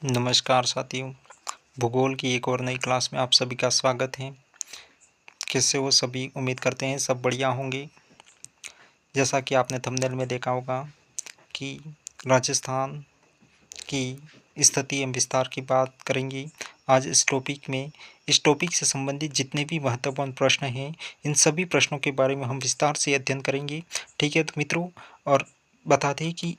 नमस्कार साथियों, भूगोल की एक और नई क्लास में आप सभी का स्वागत है। कैसे हो सभी? उम्मीद करते हैं सब बढ़िया होंगे। जैसा कि आपने थंबनेल में देखा होगा कि राजस्थान की स्थिति एवं विस्तार की बात करेंगे आज इस टॉपिक में। इस टॉपिक से संबंधित जितने भी महत्वपूर्ण प्रश्न हैं, इन सभी प्रश्नों के बारे में हम विस्तार से अध्ययन करेंगे। ठीक है तो मित्रों, और बता दें कि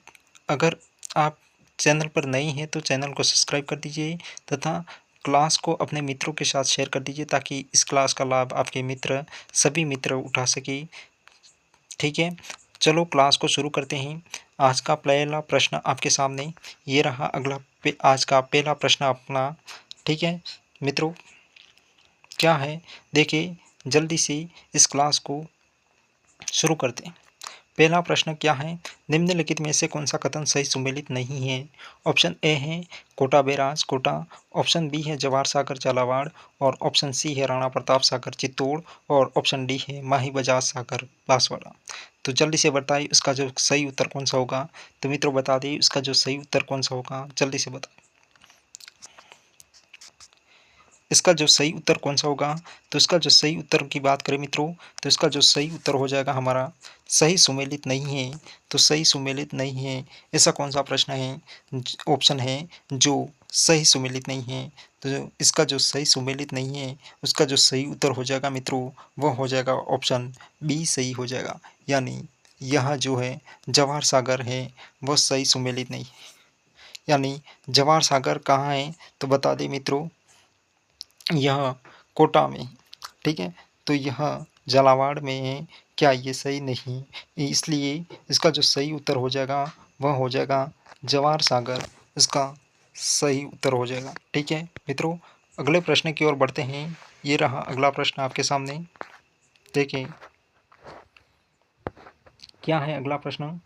अगर आप चैनल पर नए हैं तो चैनल को सब्सक्राइब कर दीजिए तथा क्लास को अपने मित्रों के साथ शेयर कर दीजिए ताकि इस क्लास का लाभ आपके सभी मित्र उठा सके। ठीक है, चलो क्लास को शुरू करते हैं। आज का पहला प्रश्न आपके सामने ये रहा। आज का पहला प्रश्न अपना, ठीक है मित्रों, क्या है देखिए, जल्दी से इस क्लास को शुरू करते हैं। पहला प्रश्न क्या है? निम्नलिखित में से कौन सा कथन सही सुमेलित नहीं है? ऑप्शन ए है Kota barrage Kota, option B है जवाहर सागर झालावाड़, और ऑप्शन सी है राणा प्रताप सागर चित्तौड़, और ऑप्शन डी है माही बजाज सागर बांसवाड़ा। तो जल्दी से बताइए उसका जो सही उत्तर कौन सा होगा। तो मित्रों बता दिए उसका जो सही उत्तर कौन सा होगा, जल्दी से बताइए इसका जो सही उत्तर कौन सा होगा। तो इसका जो सही उत्तर की बात करें मित्रों, तो इसका जो सही उत्तर हो जाएगा हमारा सही सुमेलित नहीं है। तो सही सुमेलित नहीं है, ऐसा कौन सा प्रश्न है, ऑप्शन है जो सही सुमेलित नहीं है। तो इसका जो सही सुमेलित नहीं है उसका जो सही उत्तर हो जाएगा मित्रों, वह हो जाएगा ऑप्शन बी सही हो जाएगा। यानी यह जो है जवाहर सागर है वह सही सुमेलित नहीं है। यानी जवाहर सागर कहाँ है, तो बता दें मित्रों यह कोटा में, ठीक है। तो यह झालावाड़ में है, क्या ये सही नहीं, इसलिए इसका जो सही उत्तर हो जाएगा वह हो जाएगा जवाहर सागर, इसका सही उत्तर हो जाएगा। ठीक है मित्रों, अगले प्रश्न की ओर बढ़ते हैं। ये रहा अगला प्रश्न आपके सामने, देखें क्या है अगला प्रश्न।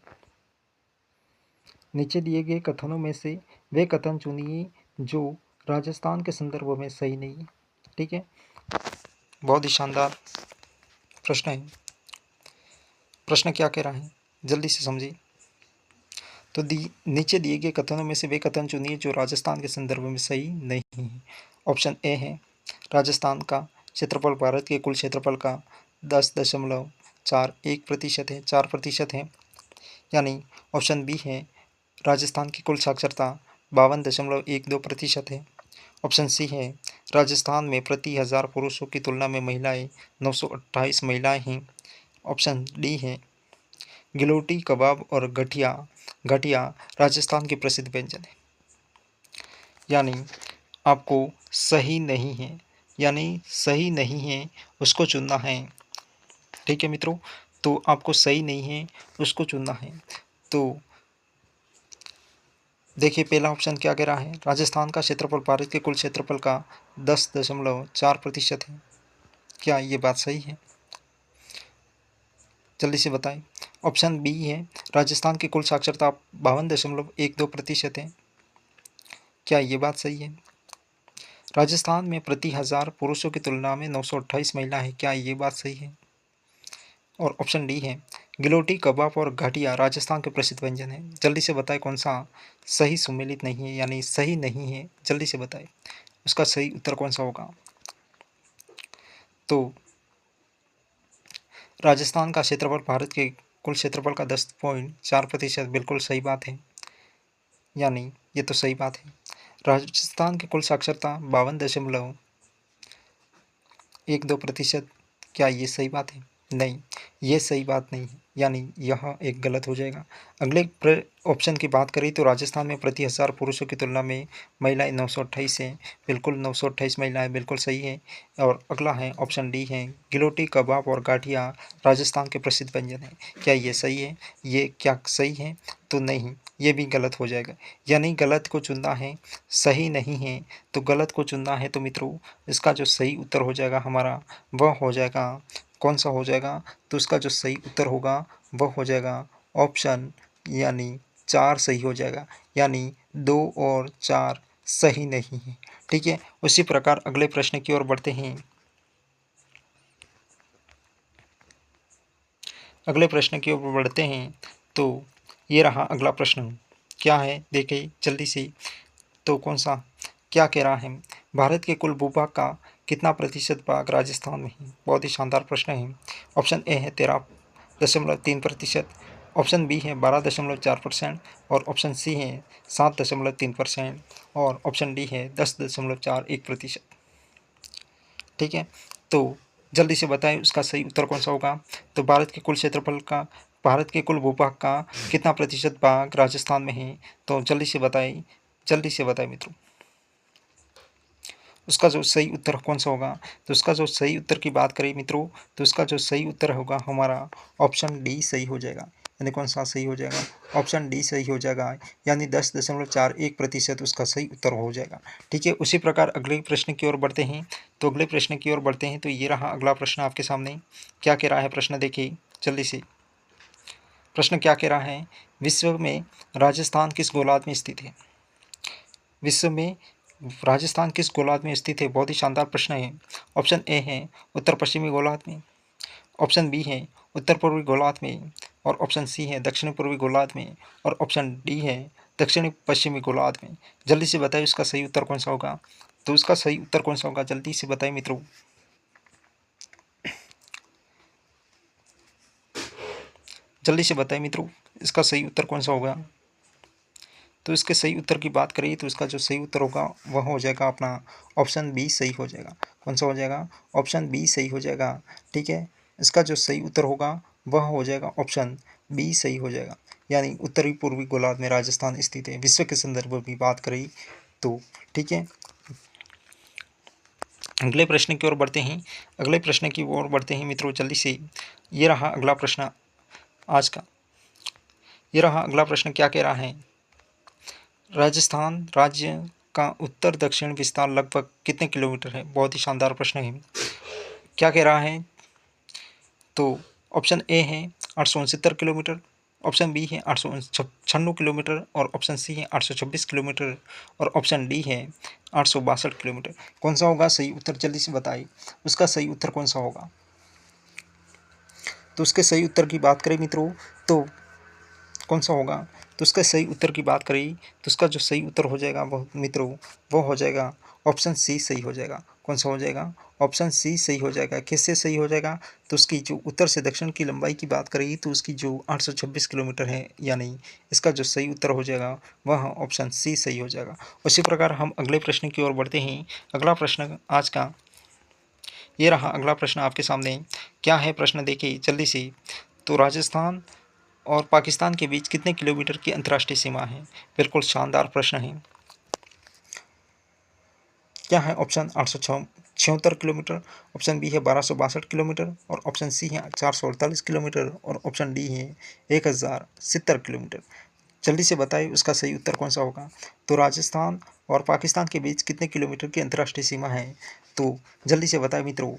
नीचे दिए गए कथनों में से वे कथन चुनिए जो राजस्थान के संदर्भ में सही नहीं है। ठीक है, बहुत ही शानदार प्रश्न है। प्रश्न क्या कह रहा है जल्दी से समझिए। तो नीचे दिए गए कथनों में से वे कथन चुनिए जो राजस्थान के संदर्भ में सही नहीं है। ऑप्शन ए है राजस्थान का क्षेत्रफल भारत के कुल क्षेत्रफल का 10.41% है, 4% है। यानी ऑप्शन बी है राजस्थान की कुल साक्षरता 52.12% है। ऑप्शन सी है राजस्थान में प्रति 1000 पुरुषों की तुलना में महिलाएं 928 महिलाएं हैं। ऑप्शन डी है गिलोटी कबाब और गठिया गठिया राजस्थान के प्रसिद्ध व्यंजन है। यानी आपको सही नहीं है, यानी सही नहीं है उसको चुनना है। ठीक है मित्रों, तो आपको सही नहीं है उसको चुनना है। तो देखिए पहला ऑप्शन क्या कह रहा है, राजस्थान का क्षेत्रफल भारत के कुल क्षेत्रफल का 10.4% है, क्या ये बात सही है, जल्दी से बताएं। ऑप्शन बी है राजस्थान की कुल साक्षरता 52.12% है, क्या ये बात सही है। राजस्थान में प्रति 1000 पुरुषों की तुलना में 928 महिला है, क्या ये बात सही है। और ऑप्शन डी है गिलोटी कबाब और घाटिया राजस्थान के प्रसिद्ध व्यंजन है। जल्दी से बताएं कौन सा सही सुमेलित नहीं है, यानी सही नहीं है, जल्दी से बताएं उसका सही उत्तर कौन सा होगा। तो राजस्थान का क्षेत्रफल भारत के कुल क्षेत्रफल का 10.4% बिल्कुल सही बात है, यानी ये तो सही बात है। राजस्थान की कुल साक्षरता 52.12%, क्या ये सही बात है, नहीं ये सही बात नहीं है, यानी यह एक गलत हो जाएगा। अगले ऑप्शन की बात करें तो राजस्थान में प्रति 1000 पुरुषों की तुलना में महिलाएं 928 हैं, बिल्कुल 928 महिलाएं बिल्कुल सही है। और अगला है ऑप्शन डी है गिलोटी कबाब और गाठिया राजस्थान के प्रसिद्ध व्यंजन है, क्या ये सही है, ये क्या सही है, तो नहीं ये भी गलत हो जाएगा। यानी गलत को चुनना है, सही नहीं है, तो गलत को चुनना है। तो मित्रों इसका जो सही उत्तर हो जाएगा हमारा वह हो जाएगा कौन सा हो जाएगा, तो इसका जो सही उत्तर होगा वह हो जाएगा ऑप्शन यानी 4 सही हो जाएगा। यानी 2 और 4 सही नहीं है। ठीक है, उसी प्रकार अगले प्रश्न की ओर बढ़ते हैं। अगले प्रश्न की ओर बढ़ते हैं तो ये रहा अगला प्रश्न, क्या है देखिए जल्दी से। तो कौन सा क्या कह रहा है? भारत के कुल भूभाग का कितना प्रतिशत भाग राजस्थान में है? बहुत ही शानदार प्रश्न है। ऑप्शन ए है 13.3%, ऑप्शन बी है 12.4% और ऑप्शन सी है 7.3% और ऑप्शन डी है 10.41%। ठीक है, तो जल्दी से बताएं उसका सही उत्तर कौन सा होगा। तो भारत के कुल भूभाग का कितना प्रतिशत भाग राजस्थान में है? तो जल्दी से बताएं मित्रों, उसका जो सही उत्तर कौन सा होगा। तो उसका जो सही उत्तर की बात करें मित्रों, तो उसका जो सही उत्तर होगा हमारा ऑप्शन डी सही हो जाएगा। यानी कौन सा सही हो जाएगा? ऑप्शन डी सही हो जाएगा, यानी 10.41% उसका सही उत्तर हो जाएगा। ठीक है, उसी प्रकार अगले प्रश्न की ओर बढ़ते हैं। तो अगले प्रश्न की ओर बढ़ते हैं, तो ये रहा अगला प्रश्न आपके सामने। क्या कह रहा है प्रश्न, देखिए जल्दी से। प्रश्न क्या कह रहा है? विश्व में राजस्थान किस गोलार्ध में स्थित है? विश्व में राजस्थान किस गोलार्ध में स्थित है? बहुत ही शानदार प्रश्न है। ऑप्शन ए है उत्तर पश्चिमी गोलार्ध में, ऑप्शन बी है उत्तर पूर्वी गोलार्ध में और ऑप्शन सी है दक्षिण पूर्वी गोलार्ध में और ऑप्शन डी है दक्षिणी पश्चिमी गोलार्ध में। जल्दी से बताइए उसका सही उत्तर कौन सा होगा। तो उसका सही उत्तर कौन सा होगा, जल्दी से बताइए मित्रों। जल्दी से बताइए मित्रों, इसका सही उत्तर कौन सा होगा। तो इसके सही उत्तर की बात करें तो इसका जो सही उत्तर होगा वह हो जाएगा अपना ऑप्शन बी सही हो जाएगा। कौन सा हो जाएगा? ऑप्शन बी सही हो जाएगा। ठीक है, इसका जो सही उत्तर होगा वह हो जाएगा ऑप्शन बी सही हो जाएगा, यानी उत्तरी पूर्वी गोलार्ध में राजस्थान स्थित है। विश्व के संदर्भ में बात करें तो ठीक है, अगले प्रश्न की ओर बढ़ते हैं। अगले प्रश्न की ओर बढ़ते हैं मित्रों, जल्दी से। ये रहा अगला प्रश्न आज का। ये रहा अगला प्रश्न, क्या कह रहा है? राजस्थान राज्य का उत्तर दक्षिण विस्तार लगभग कितने किलोमीटर है? बहुत ही शानदार प्रश्न है। क्या कह रहा है? तो ऑप्शन ए है 869 किलोमीटर, ऑप्शन बी है 896 किलोमीटर और ऑप्शन सी है 826 किलोमीटर और ऑप्शन डी है 862 किलोमीटर। कौन सा होगा सही उत्तर, जल्दी से बताइए उसका सही उत्तर कौन सा होगा। तो उसके सही उत्तर की बात करें मित्रों तो कौन सा होगा। तो उसका सही उत्तर की बात करें तो उसका जो सही उत्तर हो जाएगा वो मित्रों वो हो जाएगा ऑप्शन सी सही हो जाएगा। कौन सा हो जाएगा? ऑप्शन सी सही हो जाएगा। किससे सही हो जाएगा? तो उसकी जो उत्तर से दक्षिण की लंबाई की बात करें तो उसकी जो 826 किलोमीटर है, यानी इसका जो सही उत्तर हो जाएगा वह ऑप्शन सी सही हो जाएगा। उसी प्रकार हम अगले प्रश्न की ओर बढ़ते हैं। अगला प्रश्न आज का ये रहा अगला प्रश्न आपके सामने। क्या है प्रश्न, देखिए जल्दी से। तो राजस्थान और पाकिस्तान के बीच कितने किलोमीटर की अंतर्राष्ट्रीय सीमा है? बिल्कुल शानदार प्रश्न है। क्या है? ऑप्शन 876 किलोमीटर, ऑप्शन बी है 1262 किलोमीटर और ऑप्शन सी है 448 किलोमीटर और ऑप्शन डी है 1070 किलोमीटर। जल्दी से बताइए उसका सही उत्तर कौन सा होगा। तो राजस्थान और पाकिस्तान के बीच कितने किलोमीटर की अंतर्राष्ट्रीय सीमा है? तो जल्दी से बताएं मित्रों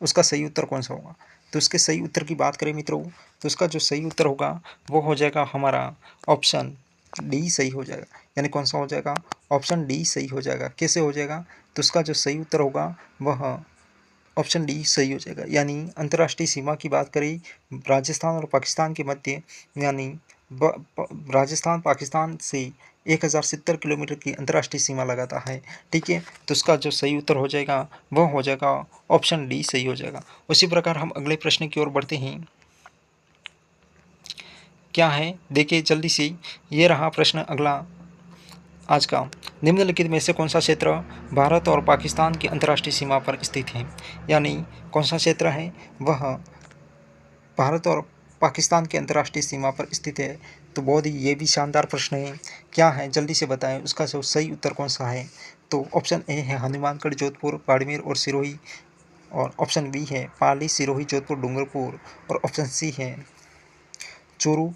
उसका सही उत्तर कौन सा होगा। तो उसके सही उत्तर की बात करें मित्रों तो उसका जो सही उत्तर होगा वो हो जाएगा हमारा ऑप्शन डी सही हो जाएगा। यानी कौन सा हो जाएगा? ऑप्शन डी सही हो जाएगा। कैसे हो जाएगा? तो उसका जो सही उत्तर होगा वह ऑप्शन डी सही हो जाएगा। यानी अंतर्राष्ट्रीय सीमा की बात करें राजस्थान और पाकिस्तान के मध्य, यानी राजस्थान पाकिस्तान से 1070 किलोमीटर की अंतर्राष्ट्रीय सीमा लगाता है। ठीक है, तो उसका जो सही उत्तर हो जाएगा वह हो जाएगा ऑप्शन डी सही हो जाएगा। उसी प्रकार हम अगले प्रश्न की ओर बढ़ते हैं। क्या है देखिए जल्दी से, ये रहा प्रश्न अगला आज का। निम्नलिखित में से कौन सा क्षेत्र भारत और पाकिस्तान की अंतर्राष्ट्रीय सीमा पर स्थित है? यानी कौन सा क्षेत्र है वह भारत और पाकिस्तान की अंतर्राष्ट्रीय सीमा पर स्थित है? तो बहुत ही ये भी शानदार प्रश्न है। क्या है जल्दी से बताएं उसका जो सही उत्तर कौन सा है। तो ऑप्शन ए है हनुमानगढ़ जोधपुर बाड़मेर और सिरोही और ऑप्शन बी है पाली सिरोही जोधपुर डूंगरपुर और ऑप्शन सी है चूरू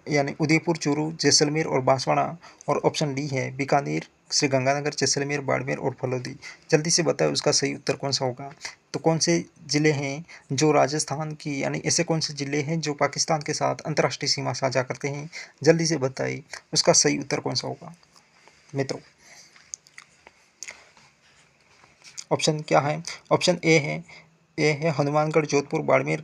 यानी उदयपुर चूरू जैसलमेर और बांसवाड़ा और ऑप्शन डी है बीकानेर श्रीगंगानगर जैसलमेर बाड़मेर और फलोदी। जल्दी से बताएं उसका सही उत्तर कौन सा होगा। तो कौन से ज़िले हैं जो राजस्थान की, यानी ऐसे कौन से ज़िले हैं जो पाकिस्तान के साथ अंतर्राष्ट्रीय सीमा साझा करते हैं? जल्दी से बताइए उसका सही उत्तर कौन सा होगा मित्रों। ऑप्शन क्या है? ऑप्शन ए है हनुमानगढ़ जोधपुर बाड़मेर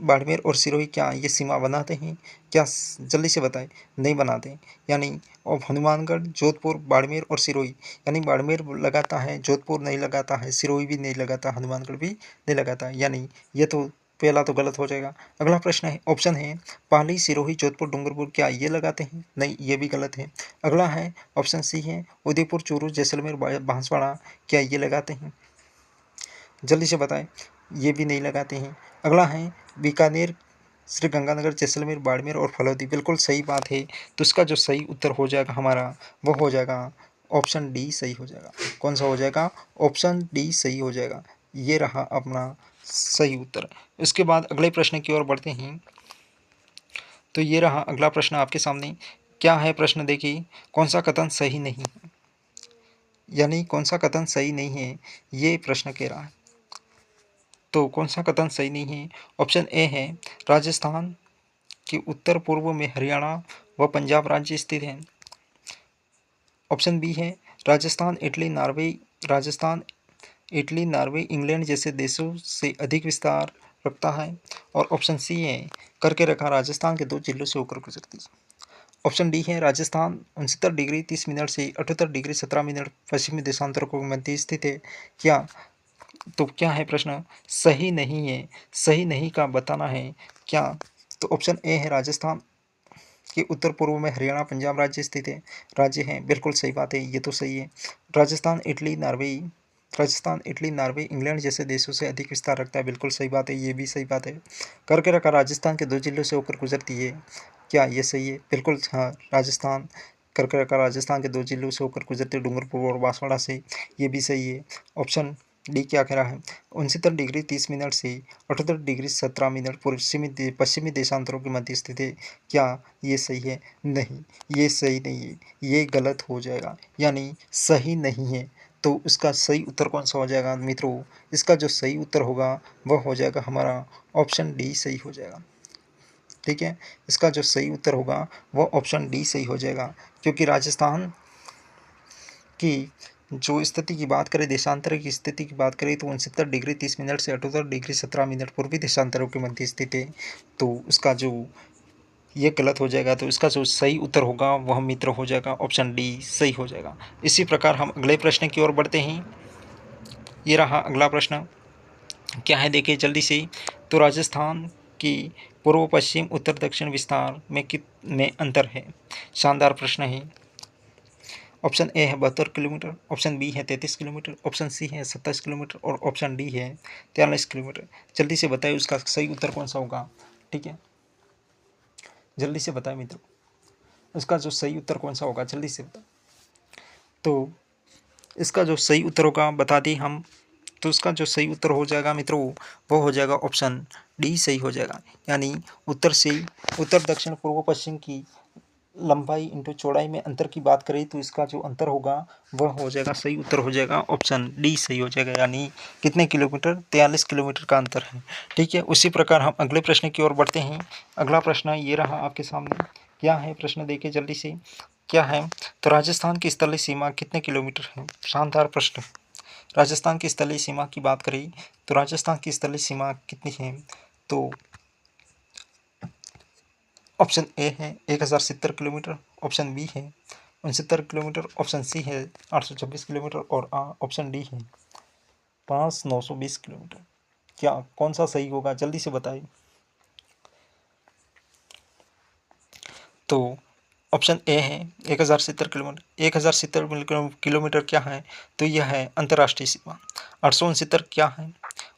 बाड़मेर और सिरोही क्या ये सीमा बनाते हैं? क्या जल्दी से बताएं। नहीं बनाते। यानी अब हनुमानगढ़, जोधपुर, बाड़मेर और सिरोही, यानी बाड़मेर लगाता है, जोधपुर नहीं लगाता है, सिरोही भी नहीं लगाता, हनुमानगढ़ भी नहीं लगाता है, यानी ये तो पहला तो गलत हो जाएगा। अगला प्रश्न है, ऑप्शन है पाली, सिरोही, जोधपुर, डूंगरपुर क्या ये लगाते हैं? नहीं, ये भी गलत है। अगला है ऑप्शन सी है उदयपुर, चूरू, जैसलमेर, बांसवाड़ा क्या ये लगाते हैं? जल्दी से बताएं। ये भी नहीं लगाते हैं। अगला है बीकानेर, श्री गंगानगर, जैसलमेर, बाड़मेर और फलौदी बिल्कुल सही बात है। तो इसका जो सही उत्तर हो जाएगा हमारा वो हो जाएगा ऑप्शन डी सही हो जाएगा। कौन सा हो जाएगा? ऑप्शन डी सही हो जाएगा। ये रहा अपना सही उत्तर। इसके बाद अगले प्रश्न की ओर बढ़ते हैं। तो ये रहा अगला प्रश्न आपके सामने। क्या है प्रश्न देखिए, कौन सा कथन सही नहीं है, यानी कौन सा कथन सही नहीं है ये प्रश्न कह रहा है। तो कौन सा कथन सही नहीं है? ऑप्शन ए है राजस्थान के उत्तर पूर्व में हरियाणा व पंजाब राज्य स्थित है। ऑप्शन बी है राजस्थान इटली, नॉर्वे, इंग्लैंड जैसे देशों से अधिक विस्तार रखता है। और ऑप्शन सी है करके रखा राजस्थान के 2 जिलों से होकर गुजरती है। ऑप्शन डी है राजस्थान 69 डिग्री 30 मिनट से 78 डिग्री 17 मिनट पश्चिमी देशांतरों को मध्य स्थित है। क्या तो क्या है प्रश्न? सही नहीं है। सही नहीं का बताना है क्या? तो ऑप्शन ए है राजस्थान के उत्तर पूर्व में हरियाणा पंजाब राज्य स्थित है, राज्य है, बिल्कुल सही बात है, ये तो सही है। राजस्थान इटली नॉर्वे इंग्लैंड जैसे देशों से अधिक विस्तार रखता है, बिल्कुल सही बात है, ये भी सही बात है। करके रखा राजस्थान के 2 जिलों से होकर गुजरती है, क्या ये सही है? बिल्कुल हाँ, राजस्थान करके रखा राजस्थान के 2 जिलों से होकर गुजरते डूंगरपुर और बांसवाड़ा से, ये भी सही है। ऑप्शन डी क्या कह रहा है? 69 डिग्री 30 मिनट से 78 डिग्री 17 मिनट पश्चिमी देशांतरों के मध्य स्थित है, क्या ये सही है? नहीं, ये सही नहीं है, ये गलत हो जाएगा, यानी सही नहीं है। तो इसका सही उत्तर कौन सा हो जाएगा मित्रों? इसका जो सही उत्तर होगा वह हो जाएगा हमारा ऑप्शन डी सही हो जाएगा। ठीक है, इसका जो सही उत्तर होगा वह ऑप्शन डी सही हो जाएगा, क्योंकि राजस्थान की जो स्थिति की बात करें, देशांतर की स्थिति की बात करें, तो 69 डिग्री 30 मिनट से 78 डिग्री 17 मिनट पूर्वी देशांतरों के मध्य स्थित है। तो उसका जो ये गलत हो जाएगा, तो इसका जो सही उत्तर होगा वह मित्र हो जाएगा ऑप्शन डी सही हो जाएगा। इसी प्रकार हम अगले प्रश्न की ओर बढ़ते हैं। ये रहा अगला प्रश्न, क्या है देखिए जल्दी से। तो राजस्थान की पूर्व पश्चिम उत्तर दक्षिण विस्तार में कितने अंतर है? शानदार प्रश्न है। ऑप्शन ए है 72 किलोमीटर, ऑप्शन बी है 33 किलोमीटर, ऑप्शन सी है 27 किलोमीटर और ऑप्शन डी है 43 किलोमीटर। जल्दी से बताइए उसका सही उत्तर कौन सा होगा। ठीक है, जल्दी से बताएं मित्रों, उसका जो सही उत्तर कौन सा होगा, जल्दी से बताएं। तो इसका जो सही उत्तर होगा बता दें हम, तो इसका जो सही उत्तर हो जाएगा मित्रों वो हो जाएगा ऑप्शन डी सही हो जाएगा। यानी उत्तर दक्षिण पूर्व पश्चिम की लंबाई इंटू चौड़ाई में अंतर की बात करें तो इसका जो अंतर होगा वह हो जाएगा, सही उत्तर हो जाएगा ऑप्शन डी सही हो जाएगा। यानी कितने किलोमीटर? 43 किलोमीटर का अंतर है। ठीक है, उसी प्रकार हम अगले प्रश्न की ओर बढ़ते हैं। अगला प्रश्न ये रहा आपके सामने। क्या है प्रश्न देखिए जल्दी से। क्या है? तो राजस्थान की स्थलीय सीमा कितने किलोमीटर है? शानदार प्रश्न। राजस्थान की स्थलीय सीमा की बात करें तो राजस्थान की स्थलीय सीमा कितनी है? तो ऑप्शन ए है 1070 किलोमीटर, ऑप्शन बी है 69 किलोमीटर, ऑप्शन सी है 826 किलोमीटर और ऑप्शन डी है 5920 किलोमीटर। क्या कौन सा सही होगा, जल्दी से बताइए। तो ऑप्शन ए है 1070 किलोमीटर। 1070 किलोमीटर क्या है? तो यह है अंतर्राष्ट्रीय सीमा। 869 क्या है?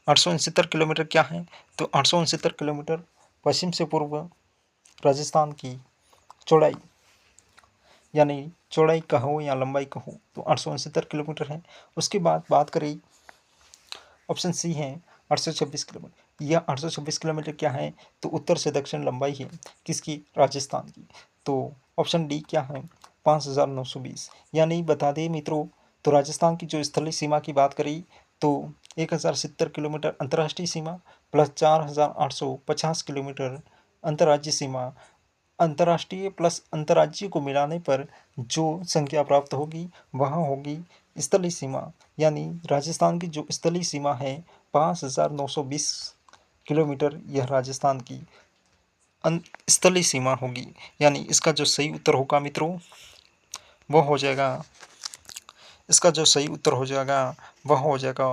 869 किलोमीटर क्या है? तो 869 किलोमीटर पश्चिम से पूर्व राजस्थान की चौड़ाई, यानी चौड़ाई कहो या लंबाई कहो तो 869 किलोमीटर है। उसके बाद बात करें ऑप्शन सी है 826 किलोमीटर। यह 826 किलोमीटर क्या है? तो उत्तर से दक्षिण लंबाई है किसकी? राजस्थान की। तो ऑप्शन डी क्या है? 5920। यानी बता दें मित्रों, तो राजस्थान की जो स्थलीय सीमा की बात करें तो 1070 किलोमीटर अंतर्राष्ट्रीय सीमा प्लस 4850 किलोमीटर अंतर्राज्यीय सीमा, अंतर्राष्ट्रीय प्लस अंतर्राज्यीय को मिलाने पर जो संख्या प्राप्त होगी वह होगी स्थलीय सीमा। यानी राजस्थान की जो स्थलीय सीमा है 5920 किलोमीटर यह राजस्थान की स्थलीय सीमा होगी। यानी इसका जो सही उत्तर होगा मित्रों वह हो जाएगा, इसका जो सही उत्तर हो जाएगा वह हो जाएगा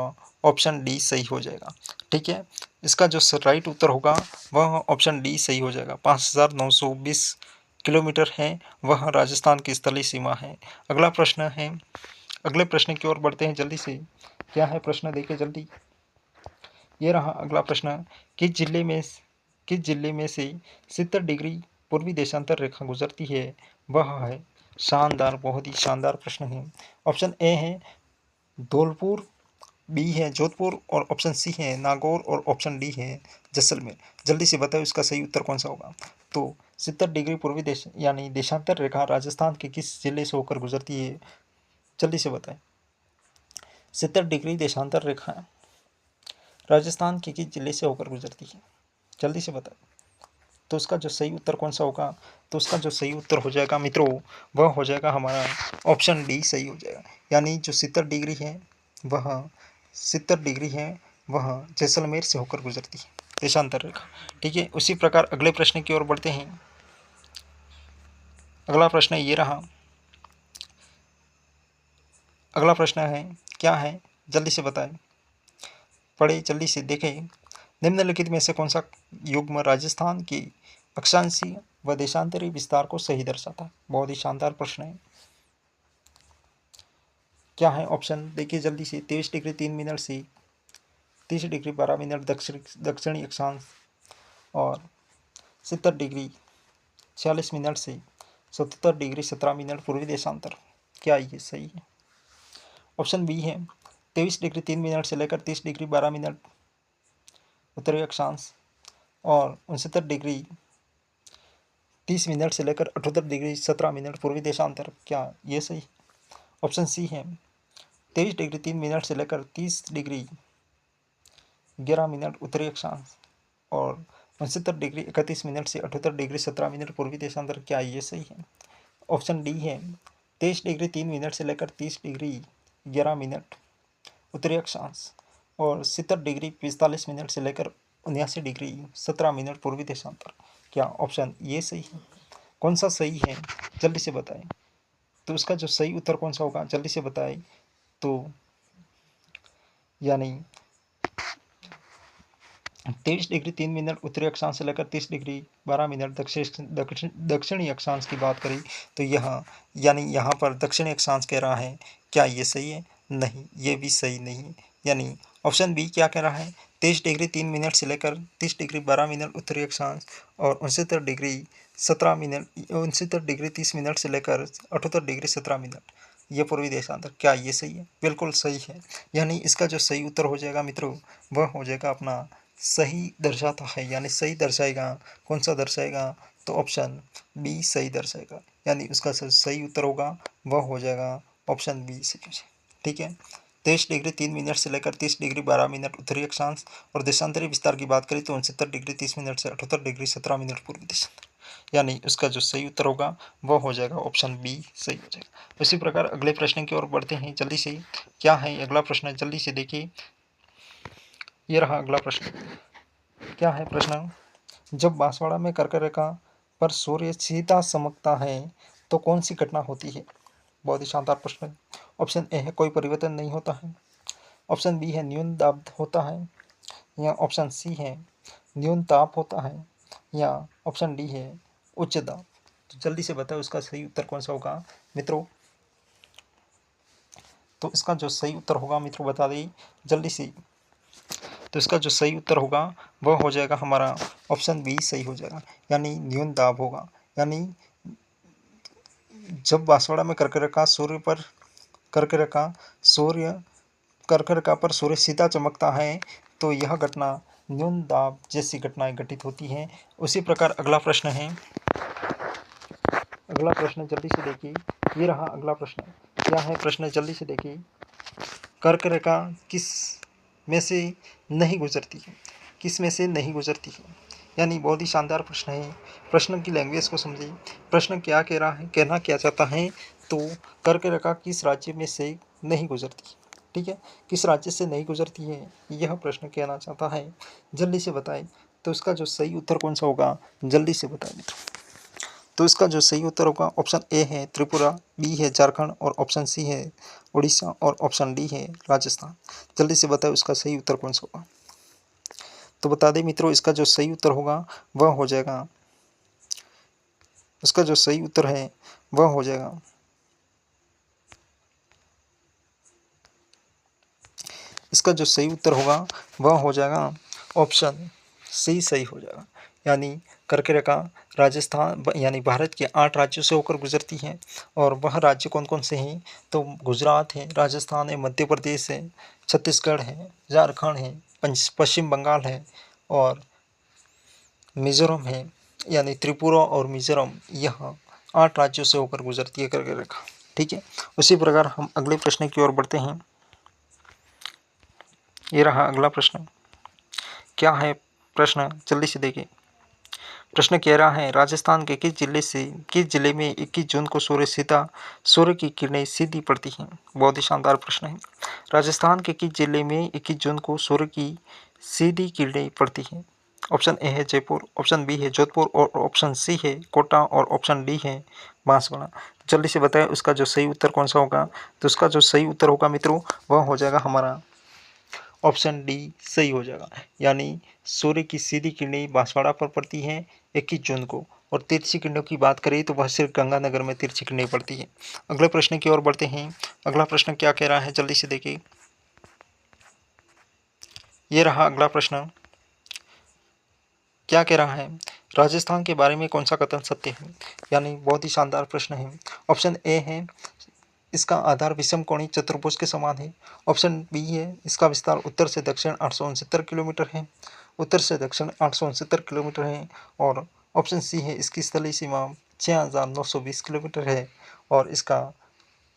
ऑप्शन डी सही हो जाएगा। ठीक है, इसका जो राइट उत्तर होगा वह ऑप्शन डी सही हो जाएगा। 5,920 किलोमीटर है वह राजस्थान की स्थलीय सीमा है। अगला प्रश्न है, अगले प्रश्न की ओर बढ़ते हैं जल्दी से। क्या है प्रश्न देखिए जल्दी। ये रहा अगला प्रश्न। किस जिले में से 70 डिग्री पूर्वी देशांतर रेखा गुजरती है वह है। शानदार, बहुत ही शानदार प्रश्न है। ऑप्शन ए है धौलपुर, बी है जोधपुर और ऑप्शन सी है नागौर और ऑप्शन डी है जैसलमेर। जल्दी से बताओ इसका सही उत्तर कौन सा होगा। तो 70 डिग्री पूर्वी देश यानी देशांतर रेखा राजस्थान के किस जिले से होकर गुजरती है, जल्दी से बताएं। 70 डिग्री देशांतर रेखा राजस्थान के किस जिले से होकर गुजरती है, जल्दी से बताएं। तो उसका जो सही उत्तर कौन सा होगा, तो उसका जो सही उत्तर हो जाएगा मित्रों वह हो जाएगा हमारा ऑप्शन डी सही हो जाएगा। यानी जो 70 डिग्री है वह 70 डिग्री है वह जैसलमेर से होकर गुजरती है देशांतर रेखा। ठीक है, उसी प्रकार अगले प्रश्न की ओर बढ़ते हैं। अगला प्रश्न ये रहा। अगला प्रश्न है क्या है, जल्दी से बताएं, पढ़े जल्दी से देखें। निम्नलिखित में से कौन सा युग्म राजस्थान की अक्षांशीय व देशांतरी विस्तार को सही दर्शाता है। बहुत ही शानदार प्रश्न है। क्या है ऑप्शन देखिए जल्दी से। 23 डिग्री 3 मिनट से 30 डिग्री 12 मिनट दक्षिणी अक्षांश और 70 डिग्री 46 मिनट से 77 डिग्री 17 मिनट पूर्वी देशांतर। क्या ये सही है। ऑप्शन बी है 23 डिग्री 3 मिनट से लेकर 30 डिग्री 12 मिनट उत्तरी अक्षांश और 69 डिग्री 30 मिनट से लेकर 78 डिग्री 17 मिनट पूर्वी देशांतर। क्या ये सही। ऑप्शन सी है 23 डिग्री 3 मिनट से लेकर 30 डिग्री 11 मिनट उत्तरी अक्षांश और 69 डिग्री 31 मिनट से 78 डिग्री 17 मिनट पूर्वी देशांतर। क्या ये सही है। ऑप्शन डी है 23 डिग्री 3 मिनट से लेकर 30 डिग्री 11 मिनट उत्तरी अक्षांश और 70 डिग्री 45 मिनट से लेकर 79 डिग्री 17 मिनट पूर्वी देशांतर। क्या ऑप्शन ये सही है। कौन सा सही है जल्दी से बताएं। तो उसका जो सही उत्तर कौन सा होगा जल्दी से बताएं। तो यानी 23 डिग्री 3 मिनट उत्तरी अक्षांश से लेकर 30 डिग्री 12 मिनट दक्षिणी अक्षांश की बात करें तो यह यानी यहाँ पर दक्षिणी अक्षांश कह रहा है। क्या ये सही है। नहीं, ये भी सही नहीं है। यानी ऑप्शन बी क्या कह रहा है 23 डिग्री 3 मिनट से लेकर 30 डिग्री 12 मिनट उत्तरी अक्षांश और 69 डिग्री 17 मिनट 69 डिग्री 30 मिनट से लेकर 78 डिग्री 17 मिनट ये पूर्वी देशांतर। क्या ये सही है। बिल्कुल सही है। यानी इसका जो सही उत्तर हो जाएगा मित्रों वह हो जाएगा अपना सही दर्शाता है। यानी सही दर्शाएगा। कौन सा दर्शाएगा, तो ऑप्शन बी सही दर्शाएगा। यानी उसका सही उत्तर होगा वह हो जाएगा ऑप्शन बी सही। ठीक है, 23 डिग्री 3 मिनट से लेकर 30 डिग्री 12 मिनट उत्तरी अक्षांश और देशांतरी विस्तार की बात करें तो 69 डिग्री 30 मिनट से 78 डिग्री 17 मिनट पूर्वी देशांतर। यानी उसका जो सही उत्तर होगा वह हो जाएगा ऑप्शन बी सही हो जाएगा। उसी प्रकार अगले प्रश्न की ओर बढ़ते हैं जल्दी से। क्या है अगला प्रश्न जल्दी से देखिए। ये रहा अगला प्रश्न। क्या है प्रश्न। जब बांसवाड़ा में कर्क रेखा पर सूर्य सीधा चमकता है तो कौन सी घटना होती है। बहुत ही शानदार प्रश्न है। ऑप्शन ए है कोई परिवर्तन नहीं होता है। ऑप्शन बी है न्यून दाब होता है या ऑप्शन सी है न्यून ताप होता है या ऑप्शन डी है उच्च दाब। तो जल्दी से बताओ उसका सही उत्तर कौन सा होगा मित्रों। तो इसका जो सही उत्तर होगा मित्रों बता दें जल्दी से। तो इसका जो सही उत्तर होगा वह हो जाएगा हमारा ऑप्शन बी सही हो जाएगा। यानी न्यून दाब होगा। यानी जब बांसवाड़ा में कर्क रेखा पर सूर्य सीधा चमकता है तो यह घटना न्यून दाब जैसी घटनाएं घटित होती हैं। उसी प्रकार अगला प्रश्न है। अगला प्रश्न जल्दी से देखिए। ये रहा अगला प्रश्न। क्या है प्रश्न जल्दी से देखिए। कर्क रेखा किस में से नहीं गुजरती है, किस में से नहीं गुजरती है। यानी बहुत ही शानदार प्रश्न है। प्रश्न की लैंग्वेज को समझिए। प्रश्न क्या कह रहा है, कहना क्या चाहता है। तो कर्क रेखा किस राज्य में से नहीं गुजरती। ठीक है, किस राज्य से नहीं गुजरती है, यह प्रश्न कहना चाहता है। जल्दी से बताएं, तो इसका जो सही उत्तर कौन सा होगा, जल्दी से बताएं मित्रों। तो इसका जो सही उत्तर होगा ऑप्शन ए है त्रिपुरा, बी है झारखंड और ऑप्शन सी है उड़ीसा और ऑप्शन डी है राजस्थान। जल्दी से बताएं उसका सही उत्तर कौन सा होगा। तो बता दें मित्रों, इसका जो सही उत्तर होगा वह हो जाएगा, इसका जो सही उत्तर है वह हो जाएगा, इसका जो सही उत्तर होगा वह हो जाएगा ऑप्शन सी सही हो जाएगा। यानी कर्क रेखा राजस्थान यानी भारत के 8 राज्यों से होकर गुजरती है। और वह राज्य कौन कौन से हैं, तो गुजरात है, राजस्थान है, मध्य प्रदेश है, छत्तीसगढ़ है, झारखंड है, पश्चिम बंगाल है और मिजोरम है। यानी त्रिपुरा और मिजोरम यह 8 राज्यों से होकर गुजरती है कर्क रेखा। ठीक है, उसी प्रकार हम अगले प्रश्न की ओर बढ़ते हैं। ये रहा अगला प्रश्न। क्या है प्रश्न, जल्दी से देखिए। प्रश्न कह रहा है राजस्थान के किस जिले में 21 जून को सूर्य की किरणें सीधी पड़ती हैं। बहुत ही शानदार प्रश्न है। राजस्थान के किस जिले में 21 जून को सूर्य की सीधी किरणें पड़ती हैं। ऑप्शन ए है जयपुर, ऑप्शन बी है जोधपुर और ऑप्शन सी है कोटा और ऑप्शन डी है बांसवाड़ा। जल्दी से बताएं उसका जो सही उत्तर कौन सा होगा। तो उसका जो सही उत्तर होगा मित्रों वह हो जाएगा हमारा ऑप्शन डी सही हो जाएगा। यानी सूर्य की सीधी किरणें बांसवाड़ा पर पड़ती हैं 21 जून को। और तिरछी किरणों की बात करें तो वह सिर्फ गंगानगर में तिरछी किरणें पड़ती हैं। अगले प्रश्न की ओर बढ़ते हैं। अगला प्रश्न क्या कह रहा है, जल्दी से देखिए। ये रहा अगला प्रश्न। क्या कह रहा है, राजस्थान के बारे में कौन सा कथन सत्य है। यानी बहुत ही शानदार प्रश्न है। ऑप्शन ए है इसका आधार विषम कोणीय चतुर्भुज के समान है। ऑप्शन बी है इसका विस्तार उत्तर से दक्षिण 869 किलोमीटर है, उत्तर से दक्षिण 869 किलोमीटर है। और ऑप्शन सी है इसकी स्थलीय सीमा 6920 किलोमीटर है और इसका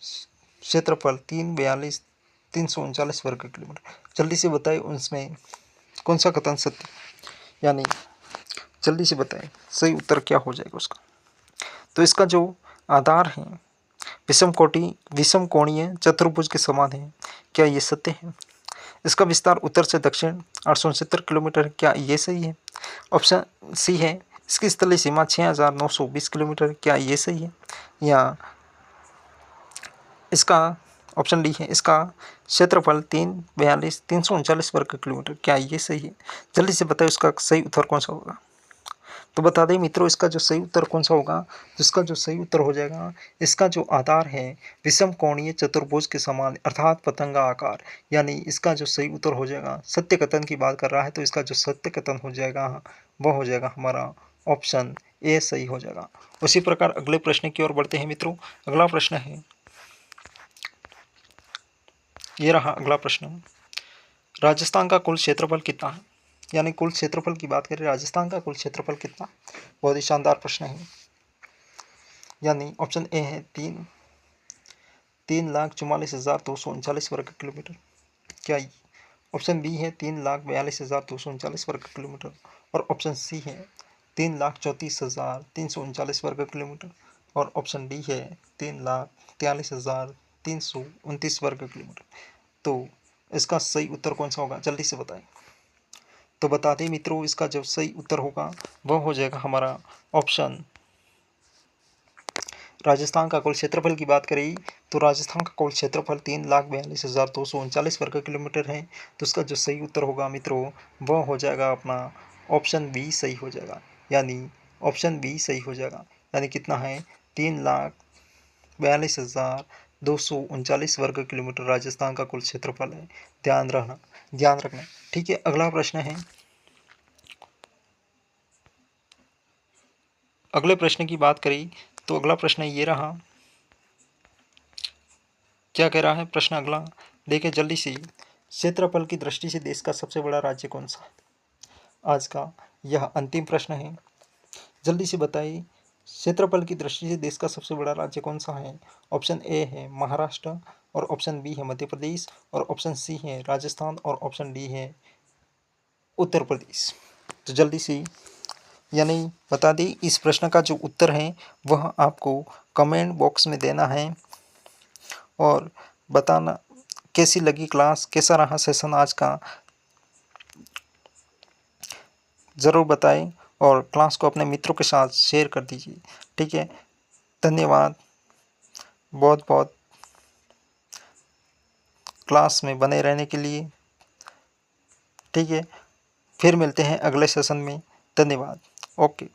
क्षेत्रफल 339 वर्ग किलोमीटर। जल्दी से बताएं उसमें कौन सा कथन सत्य, यानी जल्दी से बताएं सही उत्तर क्या हो जाएगा उसका। तो इसका जो आधार है विषम कोणीय चतुर्भुज के समान है, क्या ये सत्य है। इसका विस्तार उत्तर से दक्षिण 869 किलोमीटर है, क्या ये सही है। ऑप्शन सी है इसकी स्थलीय सीमा 6920 किलोमीटर, क्या ये सही है। या इसका ऑप्शन डी है इसका क्षेत्रफल 339 वर्ग किलोमीटर, क्या ये सही है। जल्दी से बताएं उसका सही उत्तर कौन सा होगा। तो बता दें मित्रों इसका जो सही उत्तर कौन सा होगा। तो इसका जो सही उत्तर हो जाएगा, इसका जो आधार है विषम कोणीय चतुर्भुज के समान अर्थात पतंगा आकार। यानी इसका जो सही उत्तर हो जाएगा, सत्य कथन की बात कर रहा है तो इसका जो सत्य कथन हो जाएगा वह हो जाएगा हमारा ऑप्शन ए सही हो जाएगा। उसी प्रकार अगले प्रश्न की ओर बढ़ते हैं मित्रों। अगला प्रश्न है, ये रहा अगला प्रश्न। राजस्थान का कुल क्षेत्रफल कितना है। यानी कुल क्षेत्रफल की बात करें राजस्थान का कुल क्षेत्रफल कितना। बहुत ही शानदार प्रश्न है। यानी ऑप्शन ए है 3,44,239 वर्ग किलोमीटर, क्या ऑप्शन बी है 3,42,239 वर्ग किलोमीटर और ऑप्शन सी है 3,34,339 वर्ग किलोमीटर और ऑप्शन डी है 3,43,329 वर्ग किलोमीटर। तो इसका सही उत्तर कौन सा होगा, जल्दी से बताएं। तो बता दें मित्रों इसका जो सही उत्तर होगा वह हो जाएगा हमारा ऑप्शन, राजस्थान का कुल क्षेत्रफल की बात करें तो राजस्थान का कुल क्षेत्रफल 3,42,239 वर्ग किलोमीटर है। तो उसका जो सही उत्तर होगा मित्रों वह हो जाएगा अपना ऑप्शन बी सही हो जाएगा। यानी ऑप्शन बी सही हो जाएगा। यानी कितना है 3,42,239 वर्ग किलोमीटर राजस्थान का कुल क्षेत्रफल है। ध्यान रखना। ठीक है, अगला प्रश्न है। अगले प्रश्न की बात करें तो अगला प्रश्न ये रहा। क्या कह रहा है प्रश्न अगला, देखें जल्दी से। क्षेत्रफल की दृष्टि से देश का सबसे बड़ा राज्य कौन सा। आज का यह अंतिम प्रश्न है। जल्दी से बताइए क्षेत्रफल की दृष्टि से देश का सबसे बड़ा राज्य कौन सा है। ऑप्शन ए है महाराष्ट्र और ऑप्शन बी है मध्य प्रदेश और ऑप्शन सी है राजस्थान और ऑप्शन डी है उत्तर प्रदेश। तो जल्दी से यानी बता दी इस प्रश्न का जो उत्तर है वह आपको कमेंट बॉक्स में देना है और बताना कैसी लगी क्लास, कैसा रहा सेशन आज का, ज़रूर बताएं और क्लास को अपने मित्रों के साथ शेयर कर दीजिए। ठीक है, धन्यवाद बहुत बहुत क्लास में बने रहने के लिए। ठीक है, फिर मिलते हैं अगले सेशन में। धन्यवाद। ओके।